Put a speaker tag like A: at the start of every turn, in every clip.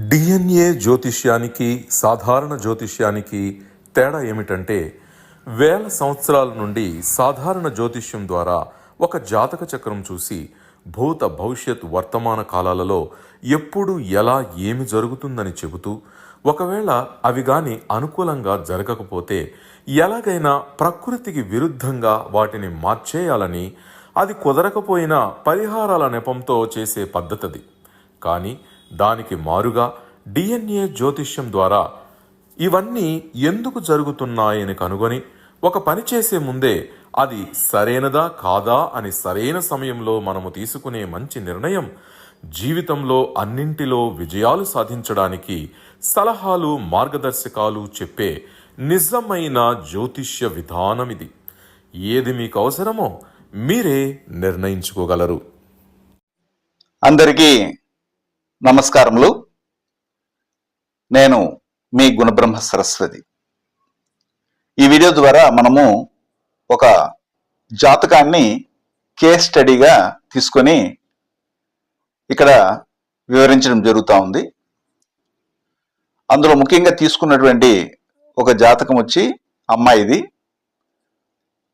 A: DNA జ్యోతిష్యానికి సాధారణ జ్యోతిష్యానికి తేడా ఏమిటంటే వేల సంవత్సరాల నుండి సాధారణ జ్యోతిష్యం ద్వారా ఒక జాతక చక్రం చూసి భూత భవిష్యత్ వర్తమాన కాలాలలో ఎప్పుడు ఎలా ఏమి జరుగుతుందని చెబుతూ ఒకవేళ అవి గాని అనుకూలంగా జరగకపోతే ఎలాగైనా ప్రకృతికి విరుద్ధంగా వాటిని మార్చేయాలని, అది కుదరకపోయినా పరిహారాల నెపంతో చేసే పద్ధతిది. కానీ దానికి మారుగా డిఎన్ఏ జ్యోతిష్యం ద్వారా ఇవన్నీ ఎందుకు జరుగుతున్నాయని కనుగొని ఒక పని చేసే ముందే అది సరైనదా కాదా అని సరైన సమయంలో మనము తీసుకునే మంచి నిర్ణయం జీవితంలో అన్నింటిలో విజయాలు సాధించడానికి సలహాలు మార్గదర్శకాలు చెప్పే నిజమైన జ్యోతిష్య విధానం ఇది. ఏది మీకు అవసరమో మీరే నిర్ణయించుకోగలరు.
B: అందరికీ నమస్కారములు. నేను మీ గుణబ్రహ్మ సరస్వతి. ఈ వీడియో ద్వారా మనము ఒక జాతకాన్ని కేస్ స్టడీగా తీసుకొని ఇక్కడ వివరించడం జరుగుతూ ఉంది. అందులో ముఖ్యంగా తీసుకున్నటువంటి ఒక జాతకం వచ్చి అమ్మాయిది.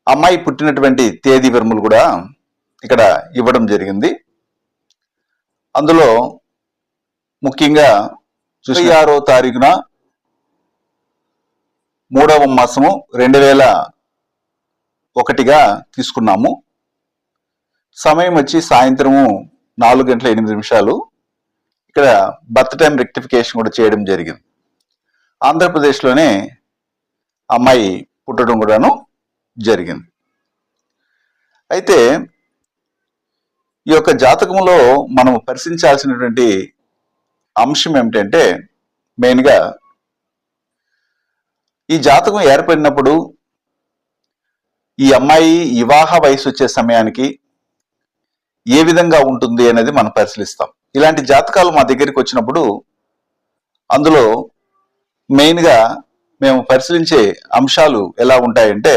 B: అమ్మాయి పుట్టినటువంటి తేదీ వివరములు కూడా ఇక్కడ ఇవ్వడం జరిగింది. అందులో ముఖ్యంగా 26వ తారీఖున 3వ మాసము 2001గా తీసుకున్నాము. సమయం వచ్చి సాయంత్రము 4:08. ఇక్కడ బర్త్ టైం రెక్టిఫికేషన్ కూడా చేయడం జరిగింది. ఆంధ్రప్రదేశ్లోనే అమ్మాయి పుట్టడం కూడాను జరిగింది. అయితే ఈ యొక్క జాతకంలో మనం పరిశీలించాల్సినటువంటి అంశం ఏమిటంటే, మెయిన్గా ఈ జాతకం ఏర్పడినప్పుడు ఈ అమ్మాయి వివాహ వయసు వచ్చే సమయానికి ఏ విధంగా ఉంటుంది అనేది మనం పరిశీలిస్తాం. ఇలాంటి జాతకాలు మా దగ్గరికి వచ్చినప్పుడు అందులో మెయిన్గా మేము పరిశీలించే అంశాలు ఎలా ఉంటాయంటే,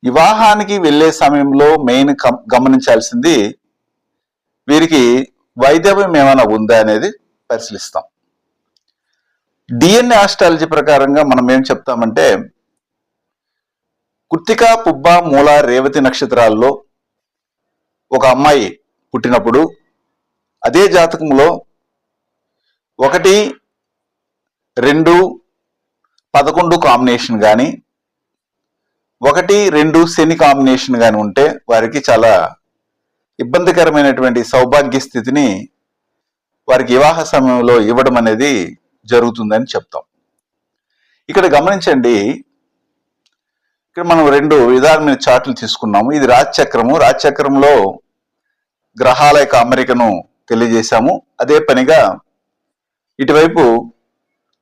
B: వివాహానికి వెళ్ళే సమయంలో మెయిన్ గమనించాల్సింది వీరికి వైధవ్యం ఏమైనా ఉందా అనేది పరిశీలిస్తాం. డిఎన్ఏ ఆస్ట్రాలజీ ప్రకారంగా మనం ఏం చెప్తామంటే, కృత్తిక, పుబ్బ, మూల, రేవతి నక్షత్రాల్లో ఒక అమ్మాయి పుట్టినప్పుడు అదే జాతకంలో 1, 2, 11 కాంబినేషన్ కానీ 1, 2 శని కాంబినేషన్ కానీ ఉంటే వారికి చాలా ఇబ్బందికరమైనటువంటి సౌభాగ్య స్థితిని వారికి వివాహ సమయంలో ఇవ్వడం అనేది జరుగుతుందని చెప్తాం. ఇక్కడ గమనించండి, ఇక్కడ మనం 2 విధాలమైన చార్టులు తీసుకున్నాము. ఇది రాజచక్రము. రాజచక్రంలో గ్రహాల యొక్క అమరికను తెలియజేశాము. అదే పనిగా ఇటువైపు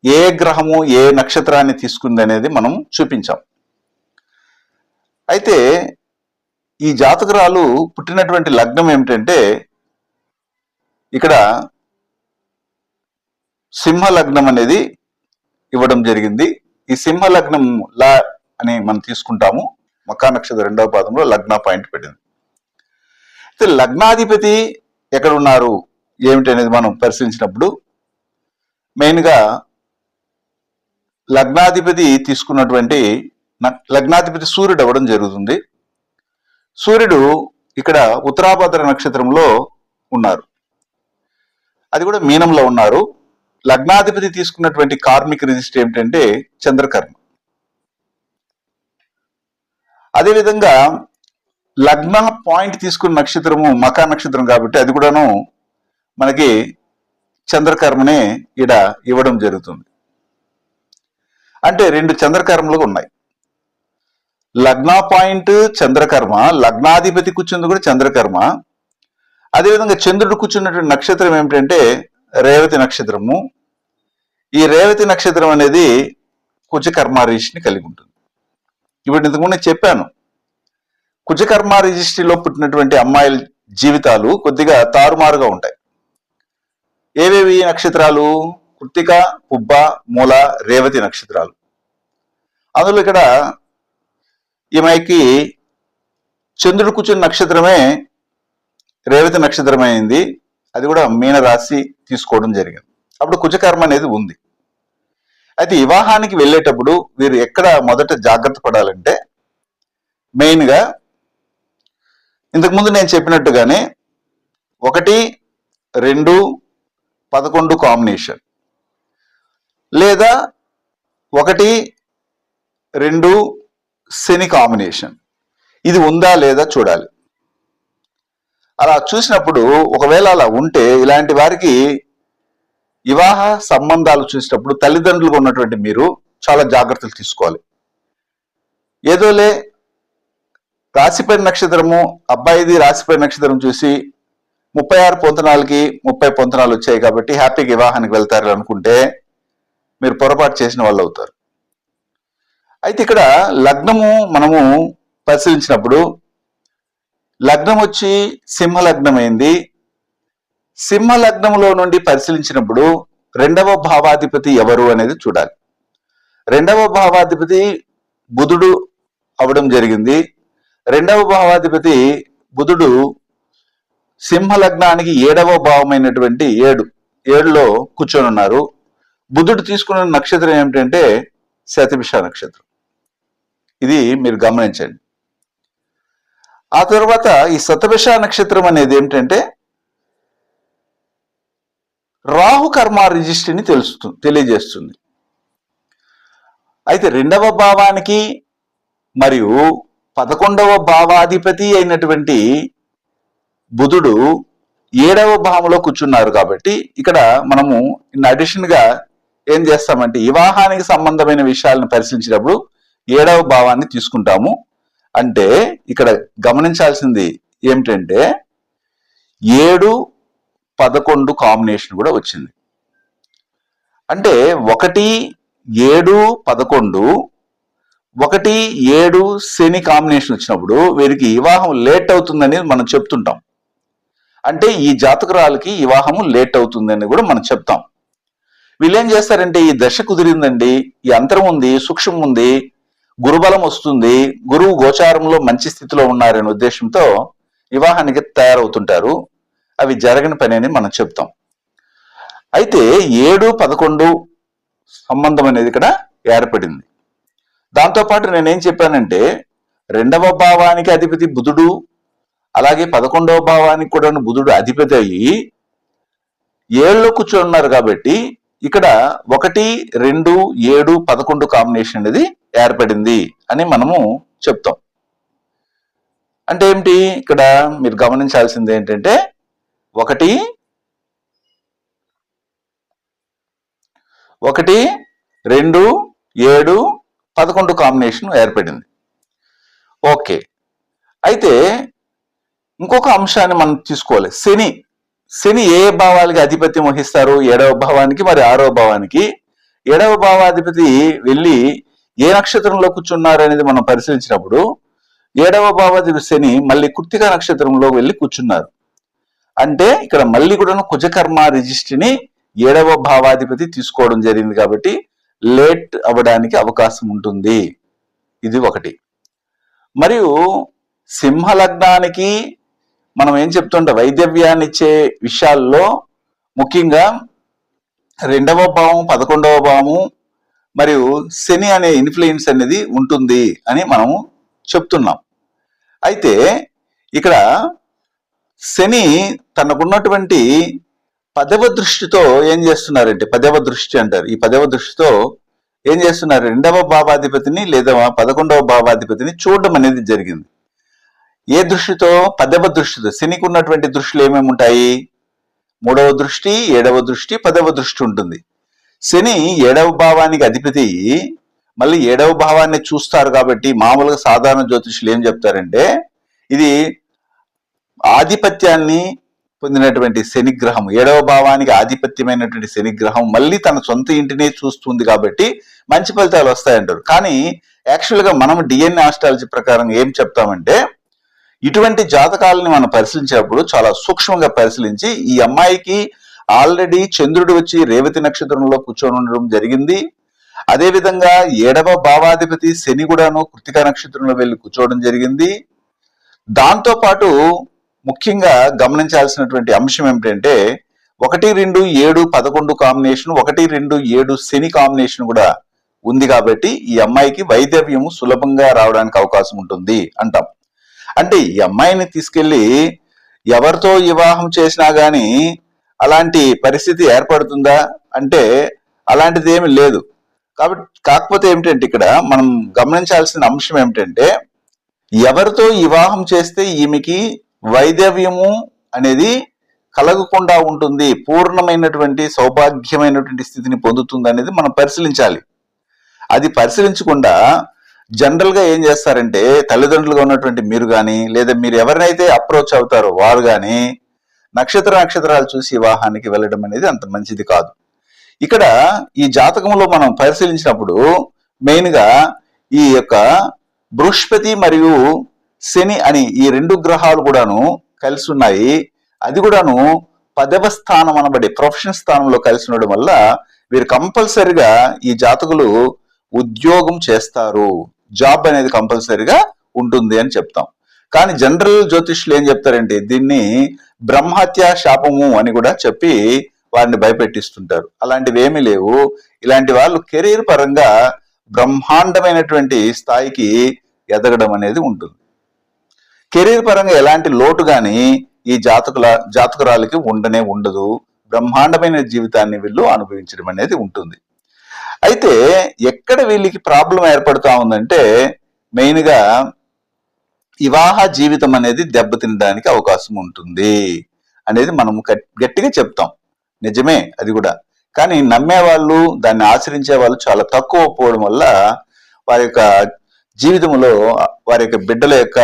B: ఏ గ్రహము ఏ నక్షత్రాన్ని తీసుకుంది అనేది మనం చూపించాం. అయితే ఈ జాతకురాలు పుట్టినటువంటి లగ్నం ఏమిటంటే, ఇక్కడ సింహ లగ్నం అనేది ఇవ్వడం జరిగింది. ఈ సింహ లగ్నం లా అని మనం తీసుకుంటాము. మకా నక్షత్రం 2వ పాదంలో లగ్న పాయింట్ పెట్టింది. అయితే లగ్నాధిపతి ఎక్కడ ఉన్నారు ఏమిటి అనేది మనం పరిశీలించినప్పుడు మెయిన్గా లగ్నాధిపతి తీసుకున్నటువంటి లగ్నాధిపతి సూర్యుడు అవ్వడం జరుగుతుంది. సూర్యుడు ఇక్కడ ఉత్తరాభద్ర నక్షత్రంలో ఉన్నారు, అది కూడా మీనంలో ఉన్నారు. లగ్నాధిపతి తీసుకున్నటువంటి కార్మిక రిజిస్టర్ ఏమిటంటే చంద్రకర్మ. అదేవిధంగా లగ్న పాయింట్ తీసుకున్న నక్షత్రము మకా నక్షత్రం కాబట్టి అది కూడాను మనకి చంద్రకర్మనే ఈడ ఇవ్వడం జరుగుతుంది. అంటే 2 చంద్రకర్మలు ఉన్నాయి. లగ్న పాయింట్ చంద్రకర్మ, లగ్నాధిపతి కూర్చుంది కూడా చంద్రకర్మ. అదేవిధంగా చంద్రుడు కూర్చున్నటువంటి నక్షత్రం ఏమిటంటే రేవతి నక్షత్రము. ఈ రేవతి నక్షత్రం అనేది కుజకర్మ రిజిస్ట్రీని కలిగి ఉంటుంది. ఇప్పుడు ఇంతకుముందు చెప్పాను, కుజకర్మ రిజిస్ట్రీలో పుట్టినటువంటి అమ్మాయిల జీవితాలు కొద్దిగా తారుమారుగా ఉంటాయి. ఏవేవి నక్షత్రాలు? కృత్తిక, పుబ్బ, మూల, రేవతి నక్షత్రాలు. అందులో ఇక్కడ ఈమెకి చంద్రుడు కూర్చున్న నక్షత్రమే రేవతి నక్షత్రం అయింది. అది కూడా మీన రాశి తీసుకోవడం జరిగింది. అప్పుడు కుజకర్మ అనేది ఉంది. అయితే వివాహానికి వెళ్ళేటప్పుడు వీరు ఎక్కడ మొదట జాగ్రత్త పడాలంటే, మెయిన్గా ఇంతకుముందు నేను చెప్పినట్టుగానే 1, 2, 11 కాంబినేషన్, లేదా 1, 2 శని కాంబినేషన్, ఇది ఉందా లేదా చూడాలి. అలా చూసినప్పుడు ఒకవేళ అలా ఉంటే ఇలాంటి వారికి వివాహ సంబంధాలు చూసినప్పుడు తల్లిదండ్రులుగా ఉన్నటువంటి మీరు చాలా జాగ్రత్తలు తీసుకోవాలి. ఏదోలే రాశిపేరు నక్షత్రము, అబ్బాయిది రాశిపేరు నక్షత్రం చూసి 36 పొంతనాలకి 30 పొంతనాలు వచ్చాయి కాబట్టి హ్యాపీగా వివాహానికి వెళ్తారు అనుకుంటే మీరు పొరపాటు చేసిన వాళ్ళు అవుతారు. అయితే ఇక్కడ లగ్నము మనము పరిశీలించినప్పుడు లగ్నం వచ్చి సింహ లగ్నం అయింది. సింహ లగ్నంలో నుండి పరిశీలించినప్పుడు 2వ భావాధిపతి ఎవరు అనేది చూడాలి. 2వ భావాధిపతి బుధుడు అవడం జరిగింది. 2వ భావాధిపతి బుధుడు సింహ లగ్నానికి 7వ భావమైనటువంటి 7లో కూర్చొని ఉన్నారు. బుధుడు తీసుకున్న నక్షత్రం ఏమిటంటే శతభిష నక్షత్రం. ఇది మీరు గమనించండి. ఆ తర్వాత ఈ శతభిష నక్షత్రం అనేది ఏమిటంటే రాహు కర్మ రిజిస్ట్రీని తెలియజేస్తుంది. అయితే 2వ భావానికి మరియు 11వ భావాధిపతి అయినటువంటి బుధుడు 7వ భావంలో కూర్చున్నారు కాబట్టి ఇక్కడ మనము ఇన్ అడిషన్ గా ఏం చేస్తామంటే వివాహానికి సంబంధమైన విషయాలను పరిశీలించినప్పుడు 7వ భావాన్ని తీసుకుంటాము. అంటే ఇక్కడ గమనించాల్సింది ఏమిటంటే 7, 11 కాంబినేషన్ కూడా వచ్చింది. అంటే 1, 7, 11, 1, 7 శని కాంబినేషన్ వచ్చినప్పుడు వీరికి వివాహం లేట్ అవుతుందని మనం చెప్తుంటాం. అంటే ఈ జాతకురాలకి వివాహము లేట్ అవుతుందని కూడా మనం చెప్తాం. వీళ్ళు ఏం చేస్తారంటే ఈ దశ కుదిరిందండి, ఈ అంతరం ఉంది, సూక్ష్మం ఉంది, గురుబలం వస్తుంది, గురువు గోచారంలో మంచి స్థితిలో ఉన్నారనే ఉద్దేశంతో వివాహానికి తయారవుతుంటారు. అవి జరగని పని అని మనం చెప్తాం. అయితే 7, 11 సంబంధం అనేది ఇక్కడ ఏర్పడింది. దాంతోపాటు నేనేం చెప్పానంటే 2వ భావానికి అధిపతి బుధుడు, అలాగే 11వ భావానికి కూడా బుధుడు అధిపతి అయ్యి 7లో కూర్చొని ఉన్నారు కాబట్టి ఇక్కడ 1, 2, 7, 11 కాంబినేషన్ అనేది ఏర్పడింది అని మనము చెప్తాం. అంటే ఏమిటి ఇక్కడ మీరు గమనించాల్సింది ఏంటంటే 1, 2, 7, 11 కాంబినేషన్ ఏర్పడింది. ఓకే. అయితే ఇంకొక అంశాన్ని మనం తీసుకోవాలి. శని ఏ భావాలకి ఆధిపత్యం వహిస్తారు? 7వ భావానికి మరి 6వ భావానికి. 7వ భావాధిపతి వెళ్ళి ఏ నక్షత్రంలో కూర్చున్నారు అనేది మనం పరిశీలించినప్పుడు 7వ భావాధిపతి శని మళ్ళీ కృత్తిక నక్షత్రంలో వెళ్ళి కూర్చున్నారు. అంటే ఇక్కడ మళ్ళీ కూడా కుజకర్మ రిజిస్ట్రీని 7వ భావాధిపతి తీసుకోవడం జరిగింది కాబట్టి లేట్ అవ్వడానికి అవకాశం ఉంటుంది. ఇది ఒకటి. మరియు సింహ లగ్నానికి మనం ఏం చెప్తుంటే వైద్యవ్యాన్ని ఇచ్చే విషయాల్లో ముఖ్యంగా 2వ భావం, 11వ భావము మరియు శని అనే ఇన్ఫ్లుయెన్స్ అనేది ఉంటుంది అని మనము చెప్తున్నాం. అయితే ఇక్కడ శని తనకున్నటువంటి 10వ దృష్టితో ఏం చేస్తున్నారంటే 10వ దృష్టి అంటారు. ఈ 10వ దృష్టితో ఏం చేస్తున్నారు? 2వ భావాధిపతిని లేదా 11వ భావాధిపతిని చూడడం అనేది జరిగింది. ఏ దృష్టితో? 10వ దృష్టితో. శనికి ఉన్నటువంటి దృష్టిలు ఏమేమి ఉంటాయి? 3వ దృష్టి, 7వ దృష్టి, 10వ దృష్టి ఉంటుంది. శని 7వ భావానికి అధిపతి మళ్ళీ 7వ భావాన్ని చూస్తారు కాబట్టి మామూలుగా సాధారణ జ్యోతిష్యులు ఏం చెప్తారంటే ఇది ఆధిపత్యాన్ని పొందినటువంటి శనిగ్రహం, 7వ భావానికి ఆధిపత్యమైనటువంటి శనిగ్రహం మళ్ళీ తన సొంత ఇంటినే చూస్తుంది కాబట్టి మంచి ఫలితాలు వస్తాయంటారు. కానీ యాక్చువల్గా మనం డిఎన్ఏ ఆస్ట్రాలజీ ప్రకారం ఏం చెప్తామంటే ఇటువంటి జాతకాలని మనం పరిశీలించినప్పుడు చాలా సూక్ష్మంగా పరిశీలించి ఈ అమ్మాయికి ఆల్రెడీ చంద్రుడు వచ్చి రేవతి నక్షత్రంలో కూర్చొని ఉండడం జరిగింది. అదేవిధంగా 7వ భావాధిపతి శని కూడాను కృత్తిక నక్షత్రంలో వెళ్ళి కూర్చోవడం జరిగింది. దాంతో పాటు ముఖ్యంగా గమనించాల్సినటువంటి అంశం ఏమిటంటే 1, 2, 7, 11 కాంబినేషన్, 1, 2, 7 శని కాంబినేషన్ కూడా ఉంది కాబట్టి ఈ అమ్మాయికి వైదవ్యము సులభంగా రావడానికి అవకాశం ఉంటుంది అంటాం. అంటే ఈ అమ్మాయిని తీసుకెళ్లి ఎవరితో వివాహం చేసినా గాని అలాంటి పరిస్థితి ఏర్పడుతుందా అంటే అలాంటిది ఏమీ లేదు. కాబట్టి కాకపోతే ఏమిటంటే ఇక్కడ మనం గమనించాల్సిన అంశం ఏమిటంటే ఎవరితో వివాహం చేస్తే ఈమెకి వైదవ్యము అనేది కలగకుండా ఉంటుంది, పూర్ణమైనటువంటి సౌభాగ్యమైనటువంటి స్థితిని పొందుతుంది అనేది మనం పరిశీలించాలి. అది పరిశీలించకుండా జనరల్ గా ఏం చేస్తారంటే తల్లిదండ్రులుగా ఉన్నటువంటి మీరు కానీ లేదా మీరు ఎవరినైతే అప్రోచ్ అవుతారో వారు కానీ నక్షత్రాలు చూసి వివాహానికి వెళ్ళడం అనేది అంత మంచిది కాదు. ఇక్కడ ఈ జాతకంలో మనం పరిశీలించినప్పుడు మెయిన్ గా ఈ యొక్క బృహస్పతి మరియు శని అని ఈ 2 గ్రహాలు కూడాను కలిసి ఉన్నాయి. అది కూడాను 10వ స్థానం అనబడే ప్రొఫెషన్ స్థానంలో కలిసి ఉండడం వల్ల వీరు కంపల్సరిగా ఈ జాతకులు ఉద్యోగం చేస్తారు, జాబ్ అనేది కంపల్సరిగా ఉంటుంది అని చెప్తాం. కానీ జనరల్ జ్యోతిష్యులు ఏం చెప్తారంటే దీన్ని బ్రహ్మహత్య శాపము అని కూడా చెప్పి వారిని భయపెట్టిస్తుంటారు. అలాంటివి ఏమీ లేవు. ఇలాంటి వాళ్ళు కెరీర్ పరంగా బ్రహ్మాండమైనటువంటి స్థాయికి ఎదగడం అనేది ఉంటుంది. కెరీర్ పరంగా ఎలాంటి లోటు గాని ఈ జాతకురాలకి ఉండదు. బ్రహ్మాండమైన జీవితాన్ని వీళ్ళు అనుభవించడం అనేది ఉంటుంది. అయితే ఎక్కడ వీళ్ళకి ప్రాబ్లం ఏర్పడుతూ ఉందంటే మెయిన్ గా వివాహ జీవితం అనేది దెబ్బతినడానికి అవకాశం ఉంటుంది అనేది మనము గట్టిగా చెప్తాం. నిజమే అది కూడా. కానీ నమ్మే వాళ్ళు దాన్ని ఆచరించే వాళ్ళు చాలా తక్కువ పోవడం వల్ల వారి యొక్క జీవితంలో వారి యొక్క బిడ్డల యొక్క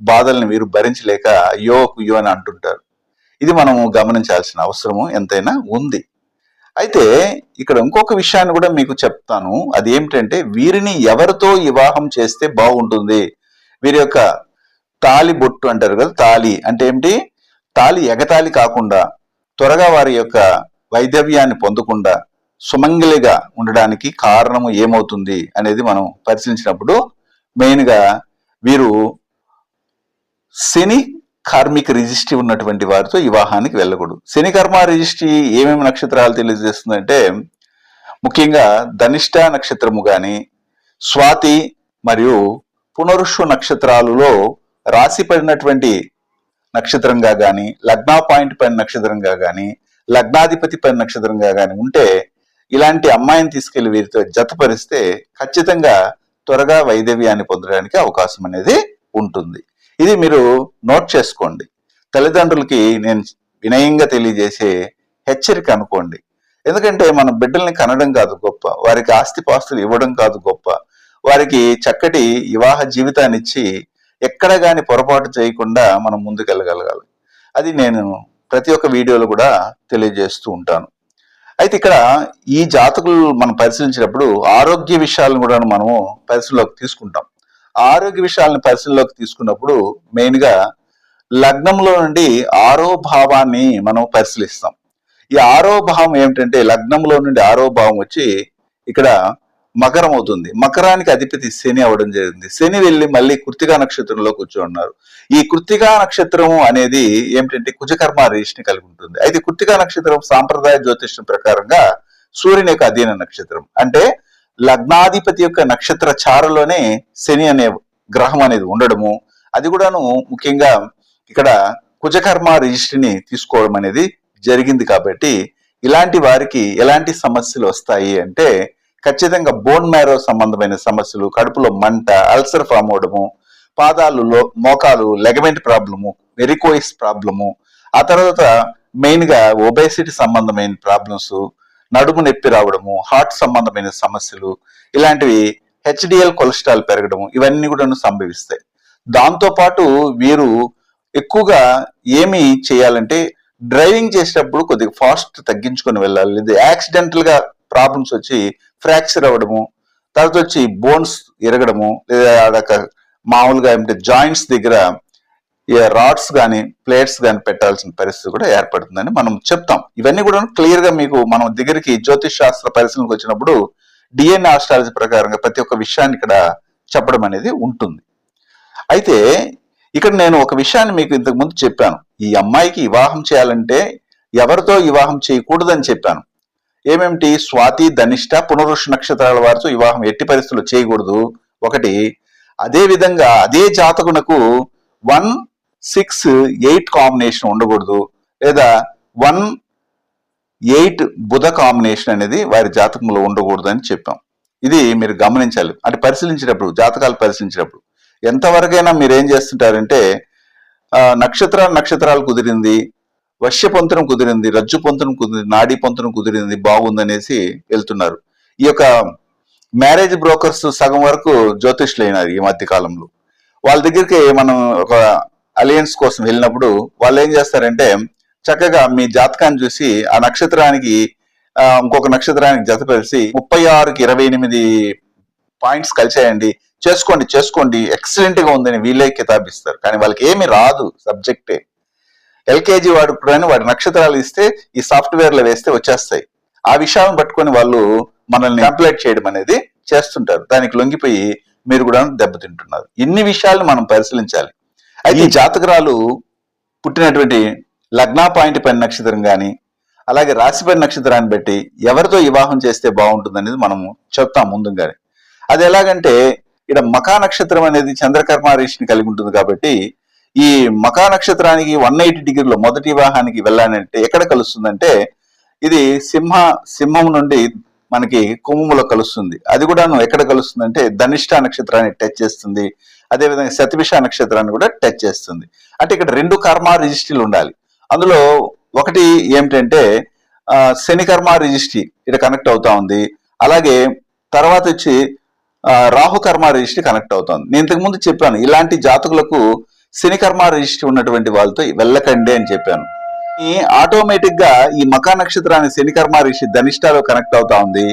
B: బాధల్ని వీరు భరించలేక అయ్యో కుయ్యో అని అంటుంటారు. ఇది మనము గమనించాల్సిన అవసరము ఎంతైనా ఉంది. అయితే ఇక్కడ ఇంకొక విషయాన్ని కూడా మీకు చెప్తాను. అది ఏమిటంటే వీరిని ఎవరితో వివాహం చేస్తే బాగుంటుంది. వీరి యొక్క తాలి బొట్టు అంటారు కదా, తాలి అంటే ఏమిటి? తాలి ఎగతాళి కాకుండా త్వరగా వారి యొక్క వైదవ్యాన్ని పొందకుండా సుమంగలిగా ఉండడానికి కారణము ఏమవుతుంది అనేది మనం పరిశీలించినప్పుడు మెయిన్ గా వీరు శని కార్మిక రిజిస్ట్రీ ఉన్నటువంటి వారితో వివాహానికి వెళ్ళకూడదు. శని కర్మ రిజిస్ట్రీ ఏమేమి నక్షత్రాలు తెలియజేస్తుందంటే ముఖ్యంగా ధనిష్ట నక్షత్రము గాని, స్వాతి మరియు పునరుషు నక్షత్రాలలో రాశి పడినటువంటి నక్షత్రంగా గాని, లగ్నా పాయింట్ పైన నక్షత్రంగా గాని, లగ్నాధిపతి పైన నక్షత్రంగా గాని ఉంటే ఇలాంటి అమ్మాయిని తీసుకెళ్లి వీరితో జతపరిస్తే ఖచ్చితంగా త్వరగా వైదవ్యాన్ని పొందడానికి అవకాశం అనేది ఉంటుంది. ఇది మీరు నోట్ చేసుకోండి. తల్లిదండ్రులకి నేను వినయంగా తెలియజేసే హెచ్చరిక అనుకోండి. ఎందుకంటే మన బిడ్డల్ని కనడం కాదు గొప్ప, వారికి ఆస్తిపాస్తులు ఇవ్వడం కాదు గొప్ప, వారికి చక్కటి వివాహ జీవితాన్ని ఇచ్చి ఎక్కడ గాని పొరపాటు చేయకుండా మనం ముందుకెళ్ళగలగాలి. అది నేను ప్రతి ఒక్క వీడియోలో కూడా తెలియజేస్తూ ఉంటాను. అయితే ఇక్కడ ఈ జాతకులు మనం పరిశీలించినప్పుడు ఆరోగ్య విషయాలను కూడా మనము పరిశీలనలోకి తీసుకుంటాం. ఆరోగ్య విషయాలను పరిశీలనలోకి తీసుకున్నప్పుడు మెయిన్ గా లగ్నంలో నుండి 6వ భావాన్ని మనం పరిశీలిస్తాం. ఈ 6వ భావం ఏమిటంటే లగ్నంలో నుండి 6వ భావం వచ్చి ఇక్కడ మకరం అవుతుంది. మకరానికి అధిపతి శని అవడం జరిగింది. శని వెళ్ళి మళ్ళీ కృత్తికా నక్షత్రంలో కూర్చోన్నారు. ఈ కృత్తికా నక్షత్రము అనేది ఏమిటంటే కుజకర్మ రేషిని కలిగి ఉంటుంది. అయితే కృత్తికా నక్షత్రం సాంప్రదాయ జ్యోతిష్యం ప్రకారంగా సూర్యుని యొక్క అధీన నక్షత్రం. అంటే లగ్నాధిపతి యొక్క నక్షత్ర చారలోనే శని అనే గ్రహం అనేది ఉండడము, అది కూడాను ముఖ్యంగా ఇక్కడ కుజకర్మ రిజిస్ట్రీని తీసుకోవడం అనేది జరిగింది. కాబట్టి ఇలాంటి వారికి ఎలాంటి సమస్యలు వస్తాయి అంటే ఖచ్చితంగా బోన్ మ్యారో సంబంధమైన సమస్యలు, కడుపులో మంట, అల్సర్ ఫామ్ అవడము, పాదాలలో మోకాలు లెగమెంట్ ప్రాబ్లము, వెరికోయిస్ ప్రాబ్లము, ఆ తర్వాత మెయిన్ గా ఒబేసిటీ సంబంధమైన ప్రాబ్లమ్స్, నడుము నొప్పి రావడము, హార్ట్ సంబంధమైన సమస్యలు, ఇలాంటివి హెచ్డిఎల్ కొలెస్ట్రాల్ పెరగడము, ఇవన్నీ కూడా సంభవిస్తాయి. దాంతో పాటు వీరు ఎక్కువగా ఏమి చేయాలంటే డ్రైవింగ్ చేసేటప్పుడు కొద్దిగా ఫాస్ట్ తగ్గించుకొని వెళ్ళాలి. లేదా యాక్సిడెంటల్ గా ప్రాబ్లమ్స్ వచ్చి ఫ్రాక్చర్ అవ్వడము, తర్వాత వచ్చి బోన్స్ ఇరగడము, లేదా మామూలుగా ఏమంటే జాయింట్స్ దగ్గర రాడ్స్ కానీ ప్లేట్స్ కానీ పెట్టాల్సిన పరిస్థితి కూడా ఏర్పడుతుందని మనం చెప్తాం. ఇవన్నీ కూడా క్లియర్ గా మీకు మనం దగ్గరికి జ్యోతిష్ శాస్త్ర పరిశీలనకు వచ్చినప్పుడు డిఎన్ఏ ఆస్ట్రాలజీ ప్రకారంగా ప్రతి ఒక్క విషయాన్ని ఇక్కడ చెప్పడం అనేది ఉంటుంది. అయితే ఇక్కడ నేను ఒక విషయాన్ని మీకు ఇంతకు ముందు చెప్పాను. ఈ అమ్మాయికి వివాహం చేయాలంటే ఎవరితో వివాహం చేయకూడదని చెప్పాను. ఏమేమిటి? స్వాతి, ధనిష్ట, పునరుష నక్షత్రాల వారితో వివాహం ఎట్టి పరిస్థితుల్లో చేయకూడదు ఒకటి. అదే విధంగా అదే జాతకునకు 1, 6, 8 కాంబినేషన్ ఉండకూడదు, లేదా 1, 8 బుధ కాంబినేషన్ అనేది వారి జాతకంలో ఉండకూడదు అని చెప్పాం. ఇది మీరు గమనించాలి. అంటే పరిశీలించినప్పుడు, జాతకాలు పరిశీలించినప్పుడు ఎంతవరకైనా మీరు ఏం చేస్తుంటారంటే నక్షత్రాలు కుదిరింది, వశ్య పొంతనం కుదిరింది, రజ్జు పొంతనం కుదిరింది, నాడీ పొంతనం కుదిరింది, బాగుందనేసి వెళ్తున్నారు. ఈ యొక్క మ్యారేజ్ బ్రోకర్స్ సగం వరకు జ్యోతిష్యులు అయినారు ఈ మధ్య కాలంలో. వాళ్ళ దగ్గరికి మనం ఒక అలయన్స్ కోసం వెళ్ళినప్పుడు వాళ్ళు ఏం చేస్తారంటే చక్కగా మీ జాతకాన్ని చూసి ఆ నక్షత్రానికి ఇంకొక నక్షత్రానికి జతపరిచి 36కి 28 పాయింట్స్ కలిసాయండి, చేసుకోండి ఎక్సలెంట్ గా ఉందని వీళ్ళే కితాబిస్తారు. కానీ వాళ్ళకి ఏమి రాదు, సబ్జెక్టే. ఎల్కేజీ వాడి నక్షత్రాలు ఇస్తే ఈ సాఫ్ట్వేర్ లో వేస్తే వచ్చేస్తాయి. ఆ విషయాలను పట్టుకొని వాళ్ళు మనల్ని కంప్లైంట్ చేయడం అనేది చేస్తుంటారు. దానికి లొంగిపోయి మీరు కూడా దెబ్బతింటున్నారు. ఇన్ని విషయాలను మనం పరిశీలించాలి. అయితే ఈ జాతకురాలు పుట్టినటువంటి లగ్నా పాయింట్ పైన నక్షత్రం కానీ అలాగే రాశిపడి నక్షత్రాన్ని బట్టి ఎవరితో వివాహం చేస్తే బాగుంటుంది అనేది మనము చెప్తాం ముందుగానే. అది ఎలాగంటే ఇక్కడ మకా నక్షత్రం అనేది చంద్రకర్మ రీషిని కలిగి ఉంటుంది కాబట్టి ఈ మకా నక్షత్రానికి 180 డిగ్రీలో మొదటి వివాహానికి వెళ్ళాలంటే ఎక్కడ కలుస్తుందంటే ఇది సింహం నుండి మనకి కుంభములో కలుస్తుంది. అది కూడా ఎక్కడ కలుస్తుందంటే ధనిష్ట నక్షత్రాన్ని టచ్ చేస్తుంది, అదేవిధంగా శతభిష నక్షత్రాన్ని కూడా టచ్ చేస్తుంది. అంటే ఇక్కడ 2 కర్మ రిజిస్ట్రీలు ఉండాలి. అందులో ఒకటి ఏమిటంటే శని కర్మ రిజిస్ట్రీ ఇక్కడ కనెక్ట్ అవుతా ఉంది. అలాగే తర్వాత వచ్చి రాహు కర్మ రిజిస్ట్రీ కనెక్ట్ అవుతుంది. నేను ఇంతకు ముందు చెప్పాను ఇలాంటి జాతకులకు శని కర్మ రిజిస్ట్రీ ఉన్నటువంటి వాళ్ళతో వెళ్ళకండి అని చెప్పాను. ఆటోమేటిక్ గా ఈ మకా నక్షత్రానికి శని కర్మ రిజిస్ట్రీ ధనిష్టాలో కనెక్ట్ అవుతా ఉంది.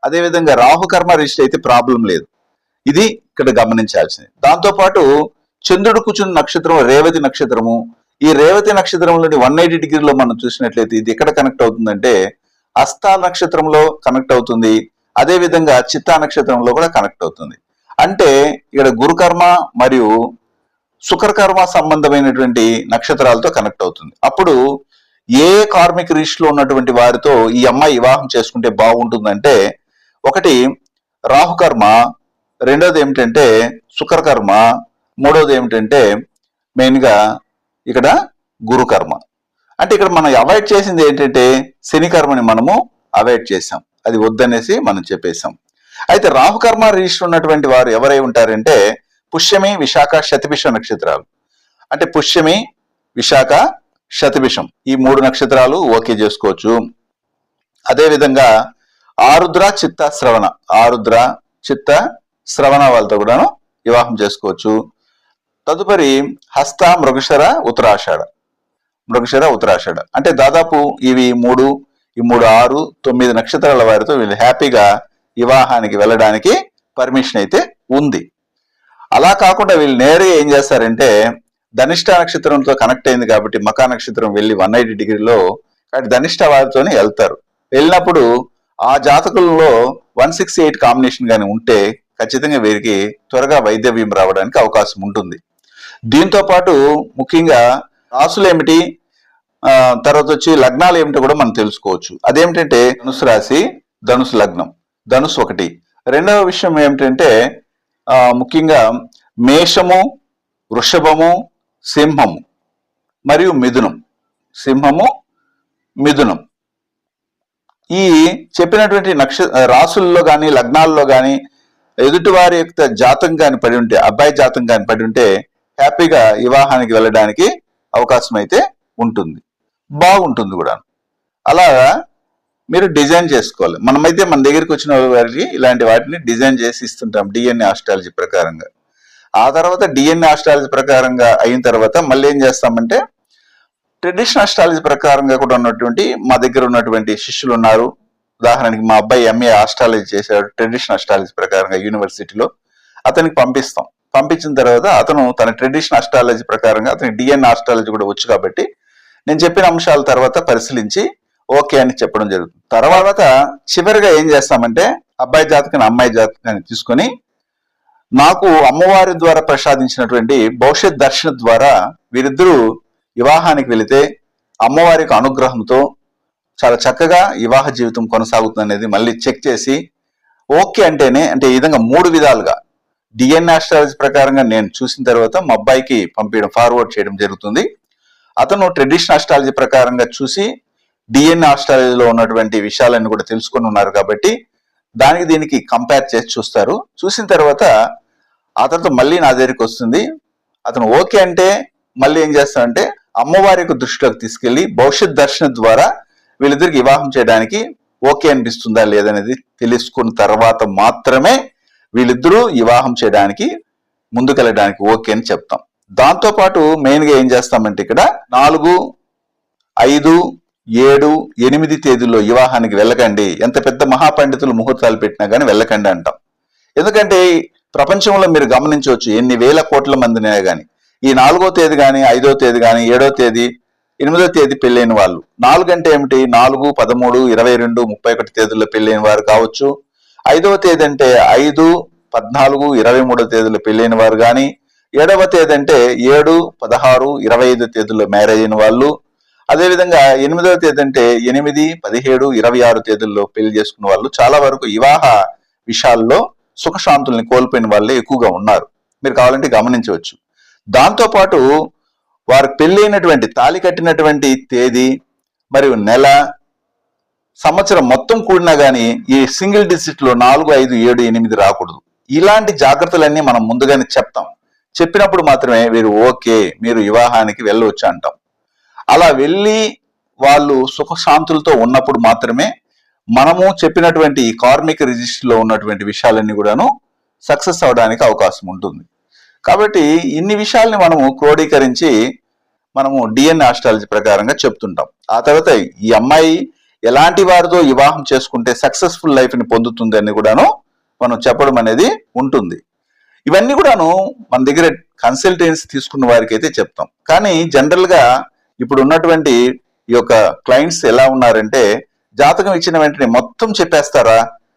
B: అదేవిధంగా రాహు కర్మ రిజిస్ట్రీ అయితే ప్రాబ్లం లేదు. ఇది ఇక్కడ గమనించాల్సింది. దాంతో పాటు చంద్రుడు కూర్చున్న నక్షత్రం రేవతి నక్షత్రము. ఈ రేవతి నక్షత్రంలోని 180 డిగ్రీలో మనం చూసినట్లయితే ఇది ఎక్కడ కనెక్ట్ అవుతుందంటే హస్త నక్షత్రంలో కనెక్ట్ అవుతుంది. అదే విధంగా చిత్తా నక్షత్రంలో కూడా కనెక్ట్ అవుతుంది. అంటే ఇక్కడ గురుకర్మ మరియు శుక్రకర్మ సంబంధమైనటువంటి నక్షత్రాలతో కనెక్ట్ అవుతుంది. అప్పుడు ఏ కార్మిక రీష్లో ఉన్నటువంటి వారితో ఈ అమ్మాయి వివాహం చేసుకుంటే బాగుంటుందంటే ఒకటి రాహుకర్మ, రెండోది ఏమిటంటే శుక్రకర్మ, మూడోది ఏమిటంటే మెయిన్ గా ఇక్కడ గురుకర్మ. అంటే ఇక్కడ మనం అవాయిడ్ చేసింది ఏంటంటే శని కర్మని మనము అవాయిడ్ చేసాం, అది వద్దనేసి మనం చెప్పేశాం. అయితే రాహుకర్మ రిజిస్టర్ ఉన్నటువంటి వారు ఎవరై ఉంటారంటే పుష్యమి, విశాఖ, శతభిష నక్షత్రాలు. అంటే పుష్యమి, విశాఖ, శతభిషం ఈ 3 నక్షత్రాలు ఓకే చేసుకోవచ్చు. అదేవిధంగా ఆరుద్ర, చిత్త, శ్రవణ, ఆరుద్ర, చిత్త, శ్రవణ వాళ్ళతో కూడాను వివాహం చేసుకోవచ్చు. తదుపరి హస్త, మృగశర, ఉత్తరాషాఢ, అంటే దాదాపు ఇవి 3, 6, 9 నక్షత్రాల వారితో వీళ్ళు హ్యాపీగా వివాహానికి వెళ్ళడానికి పర్మిషన్ అయితే ఉంది. అలా కాకుండా వీళ్ళు నేరుగా ఏం చేస్తారంటే ధనిష్ట నక్షత్రంతో కనెక్ట్ అయింది కాబట్టి మకా నక్షత్రం వెళ్ళి 180 డిగ్రీలో కాబట్టి ధనిష్ట వారితోనే వెళ్తారు. వెళ్ళినప్పుడు ఆ జాతకులలో 168 కాంబినేషన్ కానీ ఉంటే ఖచ్చితంగా వీరికి త్వరగా వైద్యవ్యం రావడానికి అవకాశం ఉంటుంది. దీంతో పాటు ముఖ్యంగా రాసులు ఏమిటి, తర్వాత వచ్చి లగ్నాలు ఏమిటో కూడా మనం తెలుసుకోవచ్చు. అదేమిటంటే ధనుసు రాశి, ధనుసు లగ్నం, ధనుసు 1. రెండవ విషయం ఏమిటంటే ముఖ్యంగా మేషము, వృషభము, సింహము మరియు మిథునం, మిథునం. ఈ చెప్పినటువంటి రాసుల్లో కానీ లగ్నాల్లో కానీ ఎదుటివారి యొక్క జాతం కానీ పడి ఉంటే, అబ్బాయి జాతం కానీ పడి ఉంటే హ్యాపీగా వివాహానికి వెళ్ళడానికి అవకాశం అయితే ఉంటుంది, బాగుంటుంది కూడా. అలాగా మీరు డిజైన్ చేసుకోవాలి. మనమైతే మన దగ్గరికి వచ్చిన వారికి ఇలాంటి వాటిని డిజైన్ చేసి ఇస్తుంటాం డిఎన్ఏ ఆస్ట్రాలజీ ప్రకారంగా. ఆ తర్వాత డిఎన్ఏ ఆస్ట్రాలజీ ప్రకారంగా అయిన తర్వాత మళ్ళీ ఏం చేస్తామంటే ట్రెడిషనల్ ఆస్ట్రాలజీ ప్రకారంగా కూడా ఉన్నటువంటి మా దగ్గర ఉన్నటువంటి శిష్యులు ఉన్నారు. ఉదాహరణకి మా అబ్బాయి ఎంఏ ఆస్ట్రాలజీ చేశాడు ట్రెడిషనల్ ఆస్ట్రాలజీ ప్రకారంగా యూనివర్సిటీలో. అతనికి పంపిస్తాం. పంపించిన తర్వాత అతను తన ట్రెడిషనల్ ఆస్ట్రాలజీ ప్రకారంగా అతనికి డిఎన్ఏ ఆస్ట్రాలజీ కూడా వచ్చు కాబట్టి నేను చెప్పిన అంశాల తర్వాత పరిశీలించి ఓకే అని చెప్పడం జరుగుతుంది. తర్వాత చివరిగా ఏం చేస్తామంటే అబ్బాయి జాతకాన్ని అమ్మాయి జాతకాన్ని తీసుకొని నాకు అమ్మవారి ద్వారా ప్రసాదించినటువంటి భవిష్యత్ దర్శనం ద్వారా వీరిద్దరూ వివాహానికి వెళితే అమ్మవారి యొక్క అనుగ్రహంతో చాలా చక్కగా వివాహ జీవితం కొనసాగుతుంది అనేది మళ్ళీ చెక్ చేసి ఓకే అంటేనే, అంటే ఈ విధంగా 3 విధాలుగా డిఎన్ఏ ఆస్ట్రాలజీ ప్రకారంగా నేను చూసిన తర్వాత మా అబ్బాయికి పంపించడం, ఫార్వర్డ్ చేయడం జరుగుతుంది. అతను ట్రెడిషనల్ ఆస్ట్రాలజీ ప్రకారంగా చూసి డిఎన్ఏ ఆస్ట్రాలజీలో ఉన్నటువంటి విషయాలన్నీ కూడా తెలుసుకొని ఉన్నారు కాబట్టి దానికి దీనికి కంపేర్ చేసి చూస్తారు. చూసిన తర్వాత ఆ తర్వాత మళ్ళీ నా దగ్గరికి వస్తుంది. అతను ఓకే అంటే మళ్ళీ ఏం చేస్తానంటే అమ్మవారి యొక్క దృష్టిలోకి తీసుకెళ్లి భవిష్యత్ దర్శనం ద్వారా వీళ్ళిద్దరికి వివాహం చేయడానికి ఓకే అనిపిస్తుందా లేదనేది తెలుసుకున్న తర్వాత మాత్రమే వీళ్ళిద్దరూ వివాహం చేయడానికి ముందుకెళ్ళడానికి ఓకే అని చెప్తాం. దాంతో పాటు మెయిన్ గా ఏం చేస్తామంటే ఇక్కడ 4, 5, 7, 8 తేదీల్లో వివాహానికి వెళ్ళకండి, ఎంత పెద్ద మహాపండితులు ముహూర్తాలు పెట్టినా కానీ వెళ్ళకండి అంటాం. ఎందుకంటే ప్రపంచంలో మీరు గమనించవచ్చు ఎన్ని వేల కోట్ల మందినే కానీ ఈ 4వ తేదీ కానీ 5వ తేదీ కానీ 7వ తేదీ 8వ తేదీ పెళ్ళైన వాళ్ళు, 4 అంటే ఏమిటి, 4, 13, 22, 31 తేదీల్లో పెళ్ళైన వారు కావచ్చు. 5వ తేదీ అంటే 5, 14, 23 తేదీల్లో పెళ్ళైన వారు కానీ, 7వ తేదీ అంటే 7, 16, 25 తేదీల్లో మ్యారేజ్ అయిన వాళ్ళు, అదేవిధంగా 8వ తేదీ అంటే 8, 17, 26 తేదీల్లో పెళ్లి చేసుకున్న వాళ్ళు చాలా వరకు వివాహ విషయాల్లో సుఖశాంతుల్ని కోల్పోయిన వాళ్ళే ఎక్కువగా ఉన్నారు. మీరు కావాలంటే గమనించవచ్చు. దాంతో పాటు వారు పెళ్ళైనటువంటి తాళి కట్టినటువంటి తేదీ మరియు నెల, సంవత్సరం మొత్తం కూడినా గానీ ఈ సింగిల్ డిజిట్ లో 4, 5, 7, 8 రాకూడదు. ఇలాంటి జాగ్రత్తలన్నీ మనం ముందుగానే చెప్తాం. చెప్పినప్పుడు మాత్రమే వీరు ఓకే మీరు వివాహానికి వెళ్ళవచ్చు అంటాం. అలా వెళ్ళి వాళ్ళు సుఖశాంతులతో ఉన్నప్పుడు మాత్రమే మనము చెప్పినటువంటి ఈ కార్మిక రిజిస్టర్ లో ఉన్నటువంటి విషయాలన్నీ కూడాను సక్సెస్ అవడానికి అవకాశం ఉంటుంది. కాబట్టి ఇన్ని విషయాల్ని మనము క్రోడీకరించి మనము డిఎన్ఏ ఆస్ట్రాలజీ ప్రకారంగా చెప్తుంటాం. ఆ తర్వాత ఈ అమ్మాయి ఎలాంటి వారితో వివాహం చేసుకుంటే సక్సెస్ఫుల్ లైఫ్ ని పొందుతుంది అని కూడాను మనం చెప్పడం అనేది ఉంటుంది. ఇవన్నీ కూడాను మన దగ్గర కన్సల్టెన్సీ తీసుకున్న వారికి అయితే చెప్తాం. కానీ జనరల్ గా ఇప్పుడు ఉన్నటువంటి ఈ యొక్క క్లయింట్స్ ఎలా ఉన్నారంటే జాతకం ఇచ్చిన వెంటనే మొత్తం చెప్పేస్తారా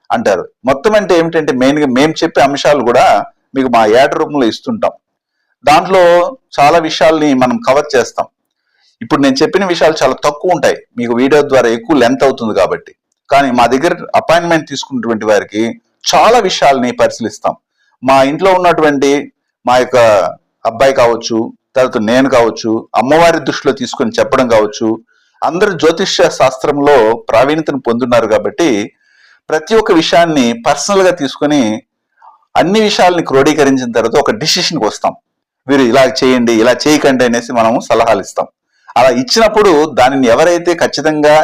B: అంటారు. మొత్తం అంటే ఏమిటంటే మెయిన్ గా మేము చెప్పే అంశాలు కూడా మీకు మా యాడ్ రూపంలో ఇస్తుంటాం. దాంట్లో చాలా విషయాల్ని మనం కవర్ చేస్తాం. ఇప్పుడు నేను చెప్పిన విషయాలు చాలా తక్కువ ఉంటాయి, మీకు వీడియో ద్వారా ఎక్కువ లెంత్ అవుతుంది కాబట్టి. కానీ మా దగ్గర అపాయింట్మెంట్ తీసుకున్నటువంటి వారికి చాలా విషయాల్ని పరిశీలిస్తాం. మా ఇంట్లో ఉన్నటువంటి మా యొక్క అబ్బాయి కావచ్చు, తర్వాత నేను కావచ్చు, అమ్మవారి దృష్టిలో తీసుకొని చెప్పడం కావచ్చు, అందరూ జ్యోతిష్య శాస్త్రంలో ప్రావీణ్యతను పొందున్నారు కాబట్టి ప్రతి ఒక్క విషయాన్ని పర్సనల్ గా తీసుకొని అన్ని విషయాల్ని క్రోడీకరించిన తర్వాత ఒక డిసిషన్కి వస్తాం. వీరు ఇలా చేయండి, ఇలా చేయకండి అనేసి మనము సలహాలు ఇస్తాం. అలా ఇచ్చినప్పుడు దానిని ఎవరైతే ఖచ్చితంగా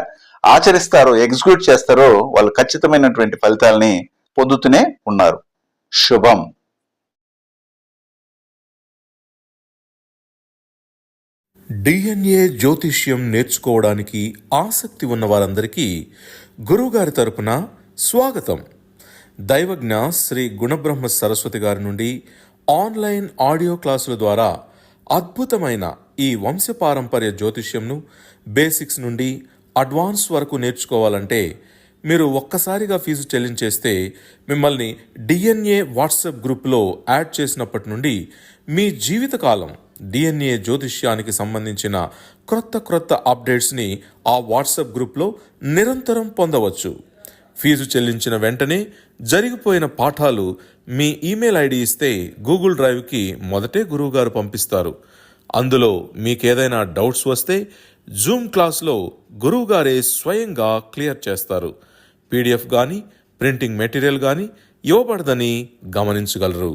B: ఆచరిస్తారో, ఎగ్జిక్యూట్ చేస్తారో వాళ్ళు ఖచ్చితమైనటువంటి ఫలితాలని పొందుతూనే ఉన్నారు. శుభం.
A: డిఎన్ఏ జ్యోతిష్యం నేర్చుకోవడానికి ఆసక్తి ఉన్న వారందరికీ గురువుగారి తరపున స్వాగతం. దైవజ్ఞ శ్రీ గుణబ్రహ్మ సరస్వతి గారి నుండి ఆన్లైన్ ఆడియో క్లాసుల ద్వారా అద్భుతమైన ఈ వంశపారంపర్య జ్యోతిష్యంను బేసిక్స్ నుండి అడ్వాన్స్ వరకు నేర్చుకోవాలంటే మీరు ఒక్కసారిగా ఫీజు చెల్లించేస్తే మిమ్మల్ని డిఎన్ఏ వాట్సాప్ గ్రూప్లో యాడ్ చేసినప్పటి నుండి మీ జీవితకాలం డిఎన్ఏ జ్యోతిష్యానికి సంబంధించిన క్రొత్త అప్డేట్స్ని ఆ వాట్సాప్ గ్రూప్లో నిరంతరం పొందవచ్చు. ఫీజు చెల్లించిన వెంటనే జరిగిపోయిన పాఠాలు మీ ఈమెయిల్ ఐడి ఇస్తే గూగుల్ డ్రైవ్కి మొదటే గురువుగారు పంపిస్తారు. అందులో మీకేదైనా డౌట్స్ వస్తే జూమ్ క్లాస్లో గురువుగారే స్వయంగా క్లియర్ చేస్తారు. పీడిఎఫ్ కానీ ప్రింటింగ్ మెటీరియల్ కానీ ఇవ్వబడదని గమనించగలరు.